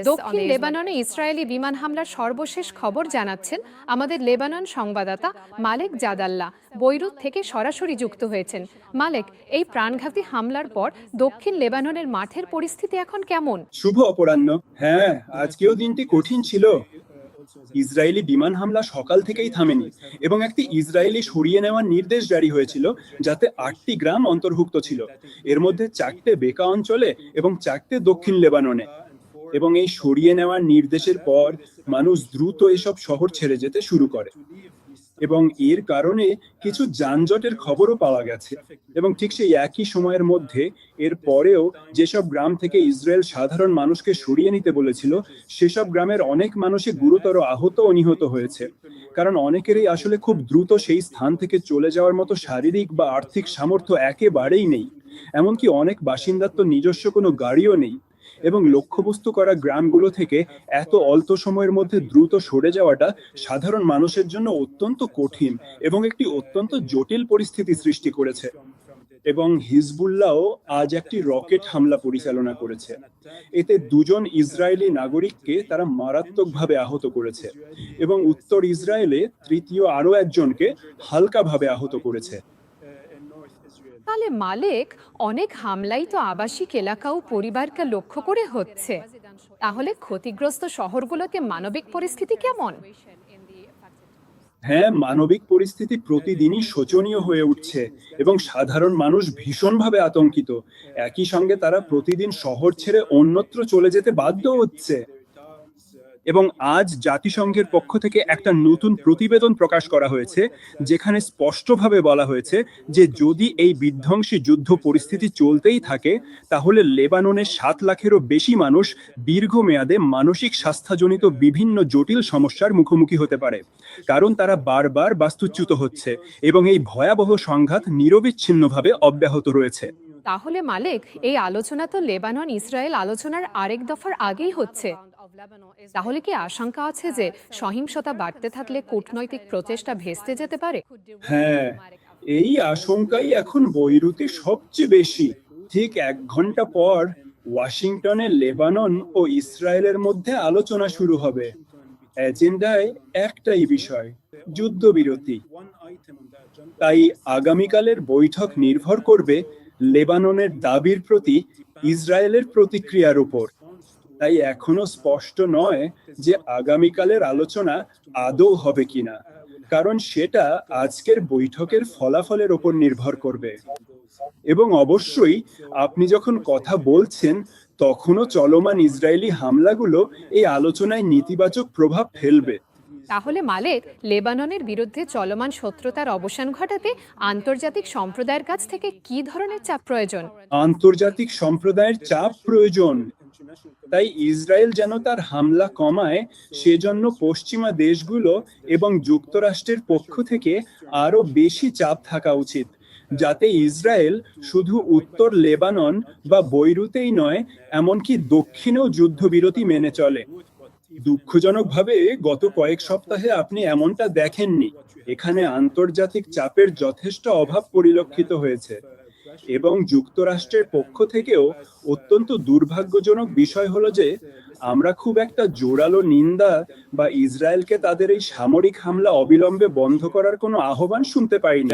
দক্ষিণ লেবাননে ইসরায়েলি বিমান হামলার সর্বশেষ খবর জানাচ্ছেন আমাদের লেবানন সংবাদদাতা মালেক জাদাল্লাহ বৈরুত থেকে সরাসরি যুক্ত হয়েছেন। মালেক, এই প্রাণঘাতী হামলার পর দক্ষিণ লেবাননের মাঠের পরিস্থিতি এখন কেমন? শুভ অপরাহ্ন। হ্যাঁ, আজকেও দিনটি কঠিন ছিল। ইসরায়েলি বিমান হামলা সকাল থেকেই থামেনি এবং একটি ইসরায়েলি সরিয়ে নেওয়ার নির্দেশ জারি হয়েছিল, যাতে 8টি গ্রাম অন্তর্ভুক্ত ছিল। এর মধ্যে 4টে বেকা অঞ্চলে এবং 4টে দক্ষিণ লেবাননে। এবং এই সরিয়ে নেওয়ার নির্দেশের পর মানুষ দ্রুত এসব শহর ছেড়ে যেতে শুরু করে এবং এর কারণে কিছু যানজটের খবরও পাওয়া গেছে। এবং ঠিক সেই একই সময়ের মধ্যে এর পরেও যেসব গ্রাম থেকে ইসরায়েল সাধারণ মানুষকে সরিয়ে নিতে বলেছিল, সেসব গ্রামের অনেক মানুষই গুরুতর আহত ও নিহত হয়েছে, কারণ অনেকেরই আসলে খুব দ্রুত সেই স্থান থেকে চলে যাওয়ার মতো শারীরিক বা আর্থিক সামর্থ্য একেবারেই নেই। এমনকি অনেক বাসিন্দার তো নিজস্ব কোনো গাড়িও নেই। এবং লক্ষ্যবস্তু করা গ্রামগুলো থেকে এত অল্প সময়ের মধ্যে দ্রুত সরে যাওয়াটা সাধারণ মানুষের জন্য অত্যন্ত কঠিন এবং একটি অত্যন্ত জটিল পরিস্থিতি সৃষ্টি করেছে। এবং হিজবুল্লাহও আজ একটি রকেট হামলা পরিচালনা করেছে। এতে 2জন ইসরায়েলি নাগরিককে তারা মারাত্মকভাবে আহত করেছে এবং উত্তর ইসরায়েলে তৃতীয় আরো একজনকে হালকাভাবে আহত করেছে। তাহলে মালেক, অনেক হামলাই তো আবাসিক এলাকা ও পরিবারকে লক্ষ্য করে হচ্ছে। তাহলে ক্ষতিগ্রস্ত শহরগুলোতে মানবিক পরিস্থিতি কেমন? হ্যাঁ, মানবিক পরিস্থিতি প্রতিদিনই শোচনীয় হয়ে উঠছে এবং সাধারণ মানুষ ভীষণভাবে আতঙ্কিত। একই সঙ্গে তারা প্রতিদিন শহর ছেড়ে অন্যত্র চলে যেতে বাধ্য হচ্ছে। এবং আজ জাতিসংঘের পক্ষ থেকে একটা নতুন প্রতিবেদন প্রকাশ করা হয়েছে, যেখানে স্পষ্টভাবে বলা হয়েছে যে যদি এই বিধ্বংসী যুদ্ধ পরিস্থিতি চলতেই থাকে, তাহলে লেবাননের 7 লাখেরও বেশি মানুষ দীর্ঘমেয়াদে মানসিক স্বাস্থ্যজনিত বিভিন্ন জটিল সমস্যার মুখোমুখি হতে পারে, কারণ তারা বারবার বাস্তুচ্যুত হচ্ছে এবং এই ভয়াবহ সংঘাত নিরবিচ্ছিন্নভাবে অব্যাহত রয়েছে। তাহলে মালেক, এই আলোচনা তো লেবানন ইসরায়েল আলোচনার আরেক দফার আগেই হচ্ছে। তাহলে কি আশঙ্কা আছে যে সহিংসতা বাড়তে থাকলে কূটনৈতিক প্রচেষ্টা ভেস্তে যেতে পারে? হ্যাঁ, এই আশঙ্কাই এখন বৈরুতে সবচেয়ে বেশি। ঠিক 1 ঘন্টা পর ওয়াশিংটনে লেবানন ও ইসরায়েলের মধ্যে আলোচনা শুরু হবে। এজেন্ডায় একটাই বিষয়, যুদ্ধবিরতি। তাই আগামীকালের বৈঠক নির্ভর করবে লেবাননের দাবির প্রতি ইসরায়েলের প্রতিক্রিয়ার উপর। তাই এখনো স্পষ্ট নয় যে আগামীকালের আলোচনা আদৌ হবে কিনা, কারণ সেটা আজকের বৈঠকের ফলাফলের উপর নির্ভর করবে। এবং অবশ্যই আপনি যখন কথা বলছেন, তখনও চলমান ইসরায়েলি হামলাগুলো এই আলোচনায় নেতিবাচক প্রভাব ফেলবে। তাহলে মালেক, লেবাননের বিরুদ্ধে চলমান শত্রুতার অবসান ঘটাতে আন্তর্জাতিক সম্প্রদায়ের কাছ থেকে কি ধরনের চাপ প্রয়োজন? আন্তর্জাতিক সম্প্রদায়ের চাপ প্রয়োজন। তাই ইসরায়েল যেন তার হামলা কমায়, সেজন্য পশ্চিমা দেশগুলো এবং যুক্তরাষ্ট্রের পক্ষ থেকে আরো বেশি চাপ থাকা উচিত, যাতে ইসরায়েল শুধু উত্তর লেবানন বা বৈরুতেই নয়, এমনকি দক্ষিণেও যুদ্ধবিরতি মেনে চলে। দুঃখজনকভাবে গত কয়েক সপ্তাহে আপনি এমনটা দেখেননি। এখানে আন্তর্জাতিক চাপের যথেষ্ট অভাব পরিলক্ষিত হয়েছে এবং যুক্তরাষ্ট্রের পক্ষ থেকেও অত্যন্ত দুর্ভাগ্যজনক বিষয় হলো যে আমরা খুব একটা জোরালো নিন্দা বা ইসরায়েলকে তাদের এই সামরিক হামলা অবিলম্বে বন্ধ করার কোনো আহ্বান শুনতে পাইনি।